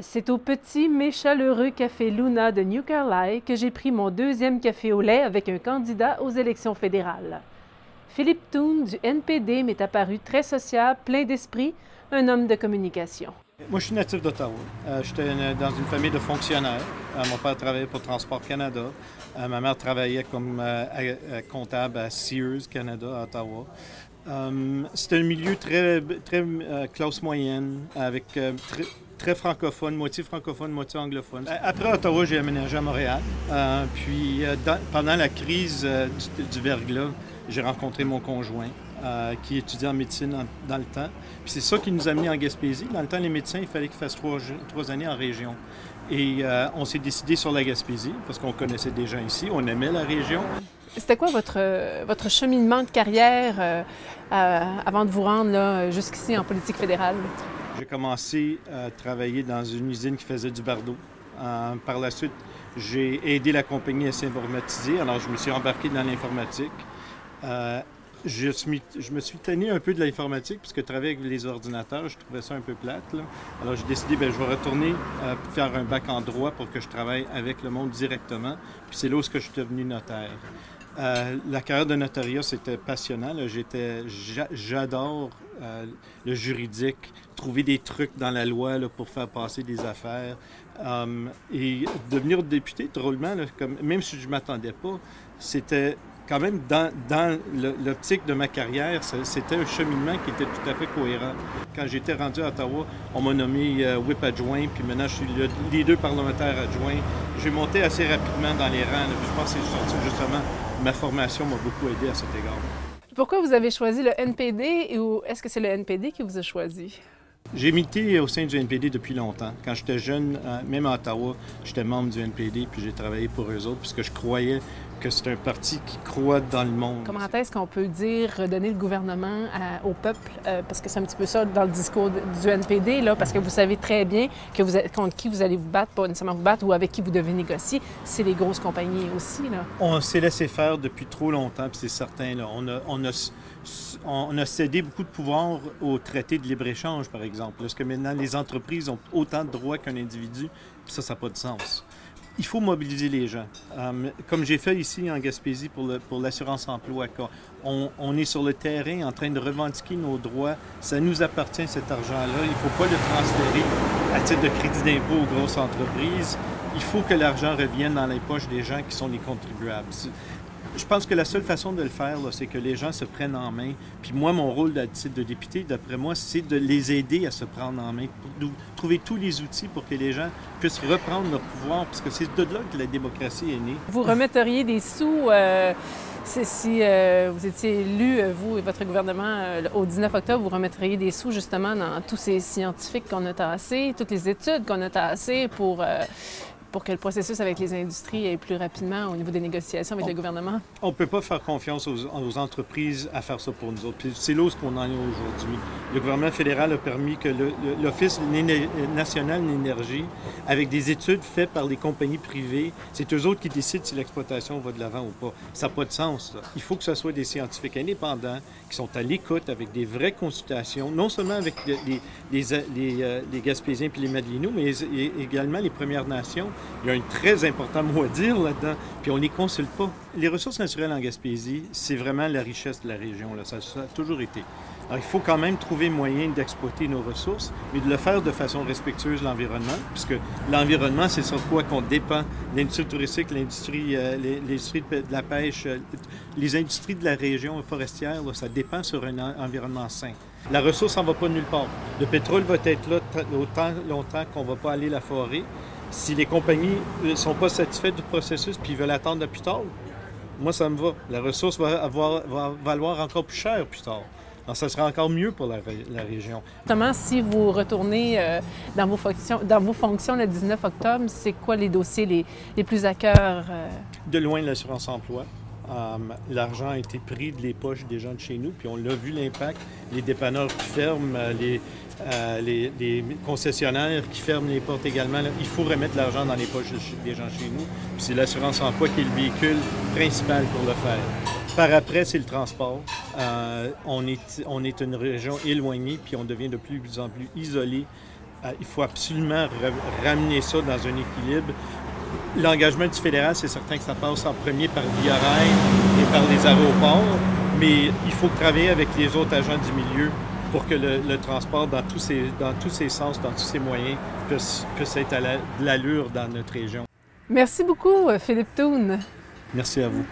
C'est au petit mais chaleureux café Luna de New Carlisle que j'ai pris mon deuxième café au lait avec un candidat aux élections fédérales. Philippe Toon du NPD m'est apparu très sociable, plein d'esprit, un homme de communication. Moi, je suis natif d'Ottawa. J'étais dans une famille de fonctionnaires. Mon père travaillait pour Transport Canada. Ma mère travaillait comme comptable à Sears Canada, à Ottawa. C'était un milieu très classe moyenne, avec très francophone, moitié anglophone. Après Ottawa, j'ai aménagé à Montréal. Pendant la crise du verglas, j'ai rencontré mon conjoint. Qui étudiait en médecine dans le temps. Puis c'est ça qui nous a mis en Gaspésie. Dans le temps, les médecins, il fallait qu'ils fassent trois années en région. Et on s'est décidé sur la Gaspésie, parce qu'on connaissait des gens ici, on aimait la région. C'était quoi votre cheminement de carrière avant de vous rendre jusqu'ici en politique fédérale? J'ai commencé à travailler dans une usine qui faisait du bardeau. Par la suite, j'ai aidé la compagnie à s'informatiser, alors je me suis embarqué dans l'informatique. Je me suis tanné un peu de l'informatique, puisque travailler avec les ordinateurs, je trouvais ça un peu plate, là. Alors j'ai décidé, je vais retourner faire un bac en droit pour que je travaille avec le monde directement. Puis c'est là où je suis devenu notaire. La carrière de notariat, c'était passionnant. J'adore le juridique, trouver des trucs dans la loi là, pour faire passer des affaires. Et devenir député, drôlement, là, même si je ne m'attendais pas, c'était quand même dans l'optique de ma carrière, c'était un cheminement qui était tout à fait cohérent. Quand j'étais rendu à Ottawa, on m'a nommé whip adjoint, puis maintenant je suis le leader parlementaire adjoint. J'ai monté assez rapidement dans les rangs, là, puis je pense que c'est justement ma formation m'a beaucoup aidé à cet égard. Pourquoi vous avez choisi le NPD ou est-ce que c'est le NPD qui vous a choisi? J'ai milité au sein du NPD depuis longtemps. Quand j'étais jeune, même à Ottawa, j'étais membre du NPD, puis j'ai travaillé pour eux autres, puisque je croyais que c'est un parti qui croit dans le monde. Comment est-ce qu'on peut dire redonner le gouvernement au peuple? Parce que c'est un petit peu ça dans le discours du NPD, là, parce que vous savez très bien que contre qui vous allez vous battre, pas nécessairement vous battre, ou avec qui vous devez négocier. C'est les grosses compagnies aussi, là. On s'est laissé faire depuis trop longtemps, puis c'est certain, là. On a cédé beaucoup de pouvoir au traité de libre-échange, par exemple. Parce que maintenant, les entreprises ont autant de droits qu'un individu, puis ça n'a pas de sens. Il faut mobiliser les gens. Comme j'ai fait ici en Gaspésie pour l'assurance-emploi, on est sur le terrain en train de revendiquer nos droits. Ça nous appartient, cet argent-là. Il ne faut pas le transférer à titre de crédit d'impôt aux grosses entreprises. Il faut que l'argent revienne dans les poches des gens qui sont les contribuables. Je pense que la seule façon de le faire, là, c'est que les gens se prennent en main. Puis moi, mon rôle à titre de député, d'après moi, c'est de les aider à se prendre en main, pour trouver tous les outils pour que les gens puissent reprendre leur pouvoir, parce que c'est de là que la démocratie est née. Vous remetteriez des sous si vous étiez élu, vous et votre gouvernement, au 19 octobre, vous remettriez des sous justement dans tous ces scientifiques qu'on a tassés, toutes les études qu'on a tassées pour que le processus avec les industries aille plus rapidement au niveau des négociations avec le gouvernement? On ne peut pas faire confiance aux entreprises à faire ça pour nous autres. Puis c'est là où on en est aujourd'hui. Le gouvernement fédéral a permis que l'Office national de l'énergie, avec des études faites par les compagnies privées, c'est eux autres qui décident si l'exploitation va de l'avant ou pas. Ça n'a pas de sens, là. Il faut que ce soit des scientifiques indépendants qui sont à l'écoute avec des vraies consultations, non seulement avec les Gaspésiens puis les Madelinots, mais également les Premières Nations. Il y a un très important mot à dire là-dedans, puis on ne les consulte pas. Les ressources naturelles en Gaspésie, c'est vraiment la richesse de la région, là. Ça a toujours été. Alors, il faut quand même trouver moyen d'exploiter nos ressources, mais de le faire de façon respectueuse de l'environnement, puisque l'environnement, c'est sur quoi qu'on dépend. L'industrie touristique, l'industrie de la pêche, les industries de la région forestière, là, ça dépend sur un environnement sain. La ressource n'en va pas nulle part. Le pétrole va être là autant longtemps qu'on ne va pas aller la forer. Si les compagnies ne sont pas satisfaites du processus puis ils veulent attendre plus tard, moi, ça me va. La ressource va valoir encore plus cher plus tard. Alors, ça sera encore mieux pour la région. Justement, si vous retournez dans vos fonctions le 19 octobre, c'est quoi les dossiers les plus à cœur? De loin, l'assurance-emploi. L'argent a été pris des poches des gens de chez nous, puis on l'a vu l'impact. Les dépanneurs qui ferment, les concessionnaires qui ferment les portes également. Là, il faut remettre de l'argent dans les poches des gens chez nous. Puis c'est l'assurance-emploi qui est le véhicule principal pour le faire. Par après, c'est le transport. On est une région éloignée, puis on devient de plus en plus isolé. il faut absolument ramener ça dans un équilibre. L'engagement du fédéral, c'est certain que ça passe en premier par Via Rail et par les aéroports, mais il faut travailler avec les autres agents du milieu pour que le transport, dans tous ses sens, dans tous ses moyens, puisse être de l'allure dans notre région. Merci beaucoup, Philippe Thune. Merci à vous.